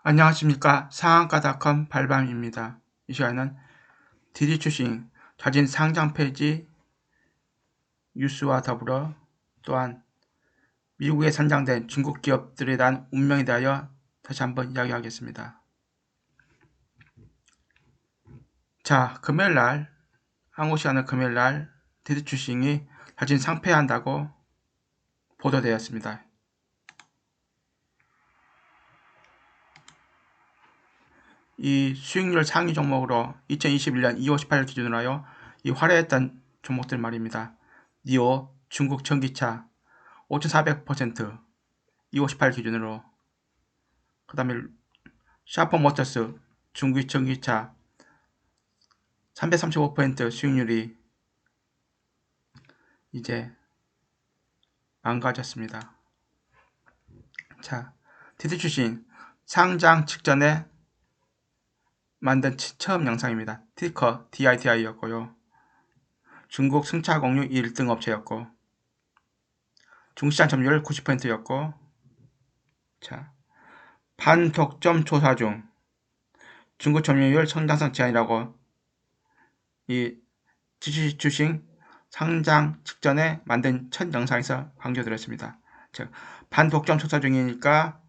안녕하십니까. 상한가닷컴 발밤입니다. 이 시간에는 디디추싱 자진 상장 폐지 뉴스와 더불어 또한 미국에 상장된 중국 기업들에 대한 운명에 대하여 다시 한번 이야기하겠습니다. 자, 금요일날, 한국 시간은 금요일날 디디추싱이 자진 상폐한다고 보도되었습니다. 이 수익률 상위 종목으로 2021년 2월 18일 기준으로 하여 이 화려했던 종목들 말입니다. 니오 중국 전기차 5,400% 2월 18일 기준으로, 그 다음에 샤퍼모터스 중국 전기차 335% 수익률이 이제 망가졌습니다. 자, 디디추싱 상장 직전에 만든 처음 영상입니다. 티커 DITI였고요. 중국 승차 공유 1등 업체였고, 중시장 점유율 90%였고, 자, 반독점 조사 중 중국 점유율 성장성 제한이라고 이 디디추싱 상장 직전에 만든 첫 영상에서 강조드렸습니다. 즉, 반독점 조사 중이니까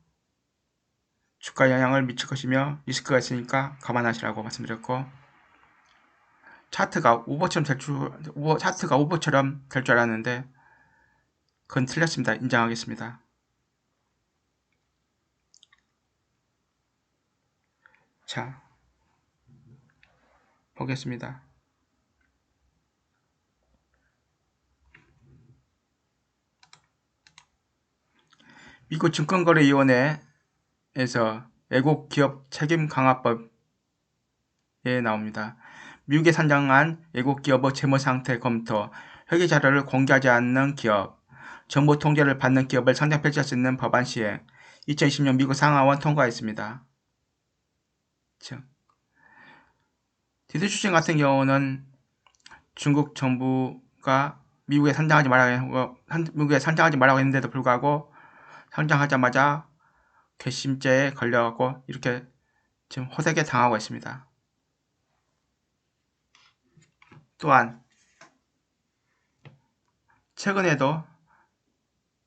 주가 영향을 미칠 것이며 리스크가 있으니까 감안하시라고 말씀드렸고, 차트가 우버처럼 될 줄 알았는데 그건 틀렸습니다. 인정하겠습니다. 자, 보겠습니다. 미국 증권거래위원회에서 외국 기업 책임 강화법에 나옵니다. 미국에 상장한 외국 기업의 재무 상태 검토, 회계 자료를 공개하지 않는 기업, 정보 통제를 받는 기업을 상장 폐지할 수 있는 법안 시행, 2020년 미국 상하원 통과했습니다. 디디추싱 같은 경우는 중국 정부가 미국에 상장하지 말라고 했는데도 불구하고 상장하자마자 괘씸죄에 걸려갖고 이렇게 지금 호되게 당하고 있습니다. 또한 최근에도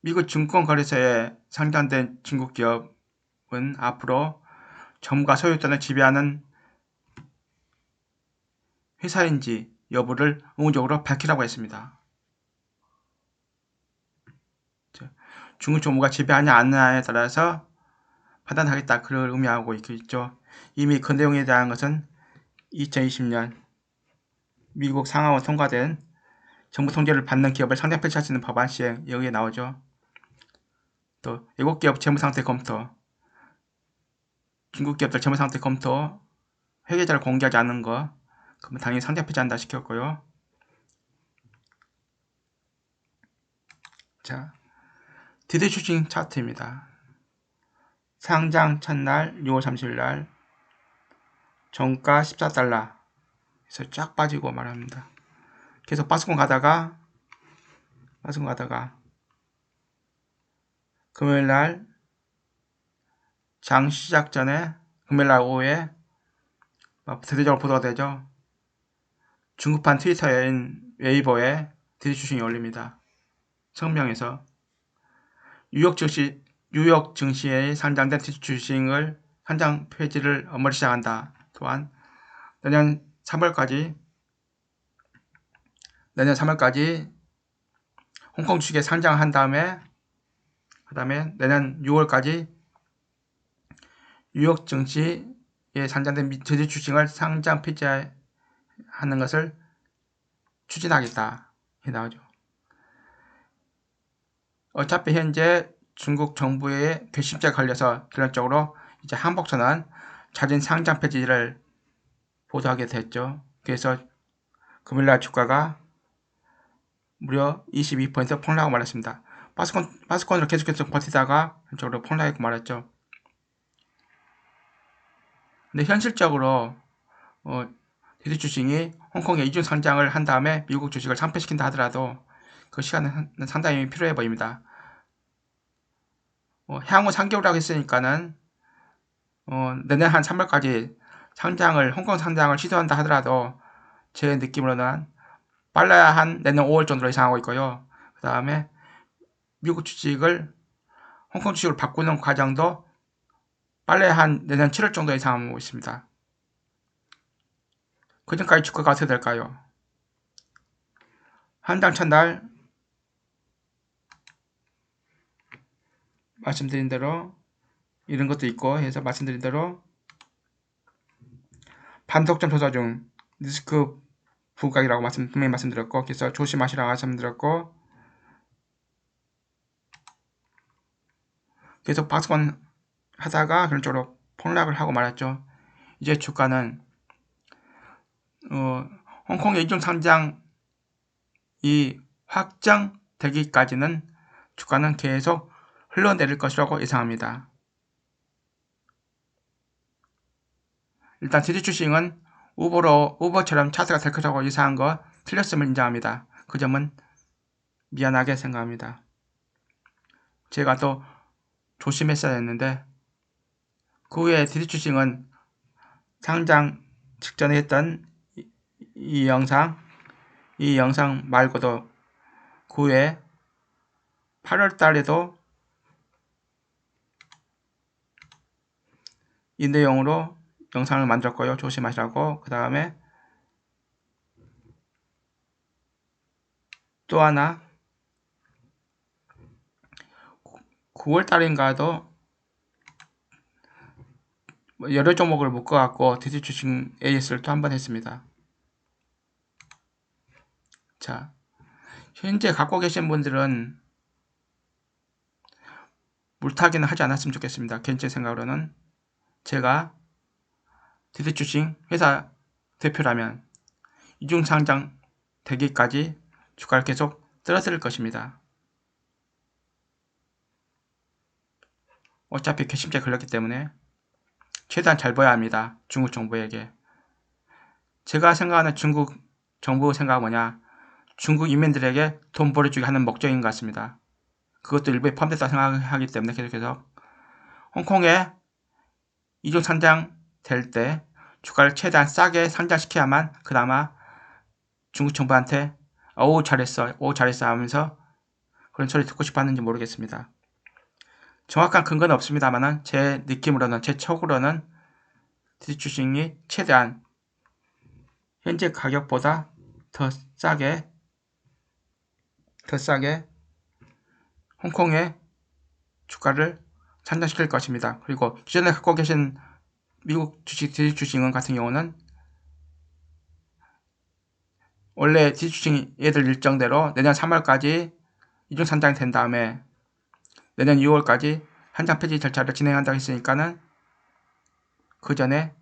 미국 증권거래소에 상장된 중국 기업은 앞으로 정부가 소유권을 지배하는 회사인지 여부를 의무적으로 밝히라고 했습니다. 중국 정부가 지배하냐 안 하냐에 따라서 판단하겠다, 그걸 의미하고 있죠. 이미 그 내용에 대한 것은 2020년 미국 상하원 통과된 정부 통제를 받는 기업을 상장 폐지할 수 있는 법안 시행, 여기에 나오죠. 또 외국 기업 재무상태 검토, 중국 기업들 재무상태 검토, 회계자를 공개하지 않는 거, 그러면 당연히 상장 폐지한다 시켰고요. 자, 디디추싱 차트입니다. 상장 첫날 6월 30일 날 정가 14달러 에서 쫙 빠지고 말합니다. 계속 빠스콘 가다가 금요일날 장 시작 전에 금요일날 오후에 대대적으로 보도가 되죠. 중국판 트위터인 웨이보에 디디추싱이 올립니다. 성명에서 뉴욕 증시에 상장된 디디추싱을 상장 폐지를 업무를 시작한다. 또한 내년 3월까지 홍콩 주식에 상장한 다음에 내년 6월까지 뉴욕 증시에 상장된 디디추싱을 상장 폐지하는 것을 추진하겠다. 이 나오죠. 어차피 현재 중국 정부의 괘씸죄에 걸려서 결론적으로 이제 한복선언 자진 상장 폐지를 보도하게 됐죠. 그래서 금요일날 주가가 무려 22% 폭락하고 말았습니다. 파스콘으로 계속해서 버티다가 한쪽으로 폭락하고 말았죠. 근데 현실적으로 디디추싱이 홍콩에 이중 상장을 한 다음에 미국 주식을 상폐시킨다 하더라도 그 시간은 상당히 필요해 보입니다. 향후 3개월이라고 했으니까는 내년 한 3월까지 홍콩 상장을 시도한다 하더라도 제 느낌으로는 빨라야 한 내년 5월 정도로 예상하고 있고요. 그 다음에 미국 주식을 홍콩 주식으로 바꾸는 과정도 빨라야 한 내년 7월 정도 예상하고 있습니다. 그 전까지 주가가 어떻게 될까요? 한장 첫날 말씀드린 대로 이런 것도 있고 해서 말씀드린 대로 반독점 조사 중 리스크 부각이라고 분명히 말씀드렸고, 그래서 조심하시라고 말씀드렸고, 계속 박스권 하다가 그런 쪽으로 폭락을 하고 말았죠. 이제 주가는 홍콩의 이중 상장이 확정되기까지는 주가는 계속 흘러내릴 것이라고 예상합니다. 일단 디지주식은 우버처럼 차세가 될 것이라고 예상한 거 틀렸음을 인정합니다. 그 점은 미안하게 생각합니다. 제가 또 조심했어야 했는데, 그 후에 디지주식은 상장 직전에 했던 이 영상 말고도 그 후에 8월 달에도 이 내용으로 영상을 만들었고요. 조심하시라고. 그 다음에 또 하나 9월 달인가도 여러 종목을 묶어갖고 디지주식 AS를 또 한 번 했습니다. 자, 현재 갖고 계신 분들은 물타기는 하지 않았으면 좋겠습니다. 개인적인 생각으로는 제가 디지주식 회사 대표라면 이중상장 되기까지 주가를 계속 떨어뜨릴 것입니다. 어차피 괘씸죄 걸렸기 때문에 최대한 잘 보여야 합니다. 중국 정부에게. 제가 생각하는 중국 정부 생각은 뭐냐, 중국 인민들에게 돈 벌어주게 하는 목적인 것 같습니다. 그것도 일부에 포함됐다고 생각하기 때문에 계속해서 홍콩에 이중 상장 될 때 주가를 최대한 싸게 상장시켜야만 그나마 중국 정부한테 오 잘했어 하면서 그런 소리 듣고 싶었는지 모르겠습니다. 정확한 근거는 없습니다만 제 느낌으로는, 제 촉으로는 디지주식이 최대한 현재 가격보다 더 싸게 홍콩의 주가를 상장시킬 것입니다. 그리고 기존에 갖고 계신 미국 디지주식은 같은 경우는 원래 디지주식 얘들 일정대로 내년 3월까지 이중 상장이 된 다음에 내년 6월까지 한장 폐지 절차를 진행한다고 했으니까는 그 전에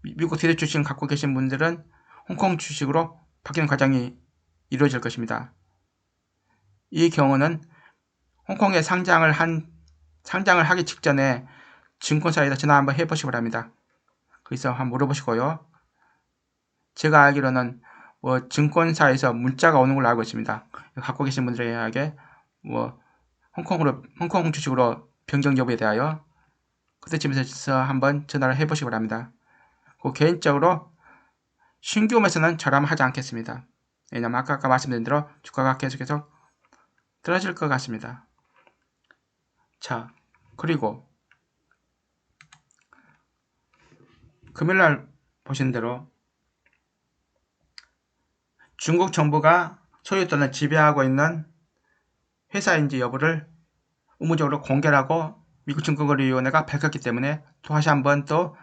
미국 디지주식 갖고 계신 분들은 홍콩 주식으로 바뀌는 과정이 이루어질 것입니다. 이 경우는 홍콩에 상장을 하기 직전에 증권사에다 전화 한번 해보시기 바랍니다. 거기서 한번 물어보시고요. 제가 알기로는 증권사에서 문자가 오는 걸로 알고 있습니다. 갖고 계신 분들에게 홍콩 주식으로 변경 여부에 대하여 그때쯤에서 한번 전화를 해보시기 바랍니다. 개인적으로 신규 매수는 저라면 하지 않겠습니다. 왜냐면 아까 말씀드린 대로 주가가 계속해서 떨어질 것 같습니다. 자, 그리고 금요일날 보신 대로 중국 정부가 소유 또는 지배하고 있는 회사인지 여부를 의무적으로 공개하고 미국 증권거래위원회가 밝혔기 때문에 또 다시 한번 또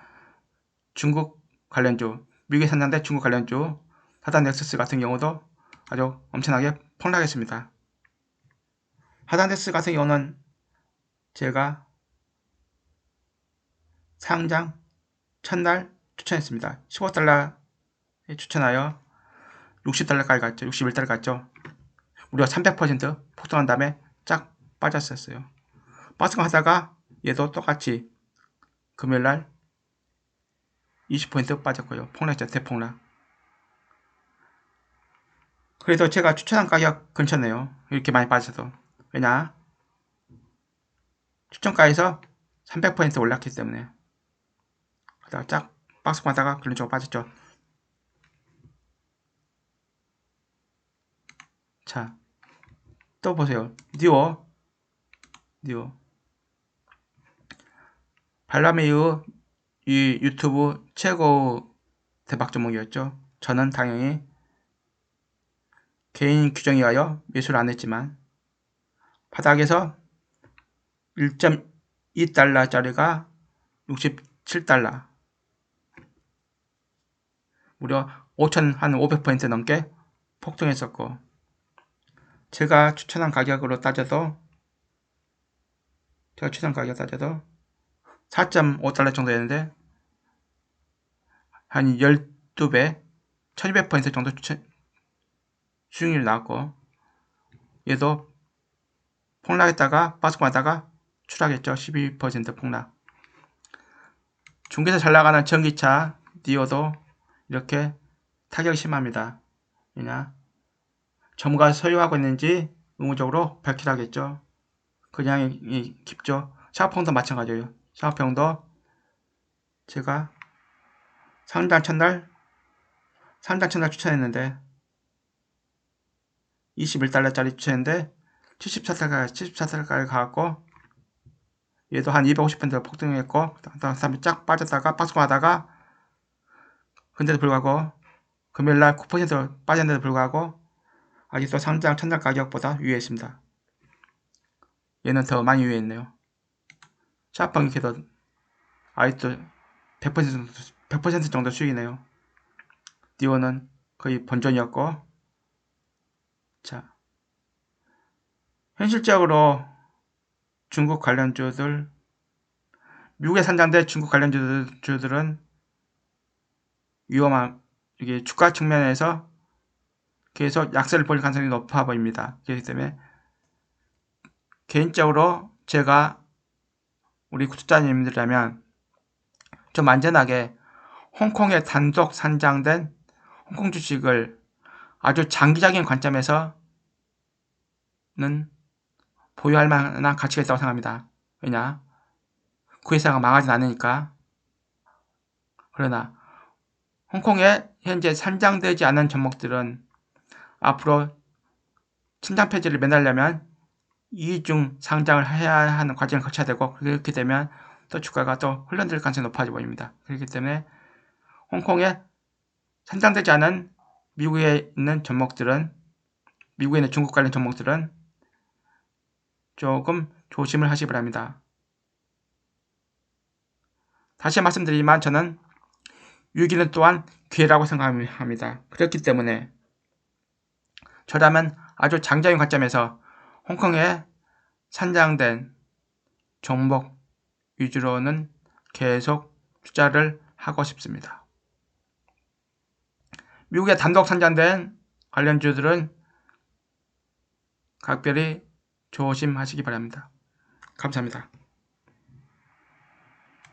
중국 관련주, 미국에 상장된 중국 관련주 하단 넥서스 같은 경우도 아주 엄청나게 폭락했습니다. 하단 넥서스 같은 경우는 제가 상장 첫날 추천했습니다. 15달러에 추천하여 60달러까지 갔죠. 61달러 갔죠. 무려 300% 폭등한 다음에 쫙 빠졌었어요. 빠지고 하다가 얘도 똑같이 금요일날 20% 빠졌고요. 폭락했죠. 대폭락. 그래도 제가 추천한 가격 근처네요. 이렇게 많이 빠져도. 왜냐? 추천가에서 300% 올랐기 때문에. 그러다가 쫙 박스 가다가 글린 쪽으로 빠졌죠. 자, 또 보세요. 니오. 발람의 이후 이 유튜브 최고 대박 종목이었죠. 저는 당연히 개인 규정에 의하여 매수를 안 했지만 바닥에서 1.2달러짜리가 67달러, 무려 500% 넘게 폭등했었고, 제가 추천한 가격으로 따져도 4.5달러 정도였는데 한 12배 1200% 정도 수익률이 나왔고, 얘도 폭락했다가 빠지고 하다가 추락했죠. 12% 폭락. 중국에서 잘 나가는 전기차 니오도 이렇게 타격이 심합니다. 왜냐? 전문가 소유하고 있는지 의무적으로 밝히라겠죠. 그냥 깊죠. 샤오펑도 마찬가지예요. 샤오펑도 제가 상장 첫날 추천했는데 21달러짜리 추천했는데 74달러까지 가갖고 얘도 한 250% 폭등했고, 다음에 쫙 빠졌다가 박스권 하다가, 근데도 불구하고 금요일날 9% 빠졌는데도 불구하고 아직도 상장 첫날 가격보다 위에 있습니다. 얘는 더 많이 위에 있네요. 샤오펑이 걔도 아직도 100% 정도 수익이네요. 니오는 거의 본전이었고, 자, 현실적으로 중국 관련주들, 미국에 상장된 중국 관련주들은 위험한, 이게 주가 측면에서 계속 약세를 보일 가능성이 높아 보입니다. 그렇기 때문에 개인적으로 제가 우리 구독자님들이라면 좀 안전하게 홍콩에 단독 상장된 홍콩 주식을 아주 장기적인 관점에서는 보유할 만한 가치가 있다고 생각합니다. 왜냐? 그 회사가 망하진 않으니까. 그러나 홍콩에 현재 상장되지 않은 종목들은 앞으로 신장 폐지를 매달려면 이중 상장을 해야 하는 과정을 거쳐야 되고, 그렇게 되면 또 주가가 또 흘러들 가능성이 높아져 보입니다. 그렇기 때문에 홍콩에 상장되지 않은 미국에 있는 종목들은, 미국에 있는 중국 관련 종목들은 조금 조심을 하시 바랍니다. 다시 말씀드리지만 저는 위기는 또한 기회라고 생각합니다. 그렇기 때문에 저라면 아주 장기적인 관점에서 홍콩에 상장된 종목 위주로는 계속 투자를 하고 싶습니다. 미국에 단독 상장된 관련주들은 각별히 조심하시기 바랍니다. 감사합니다.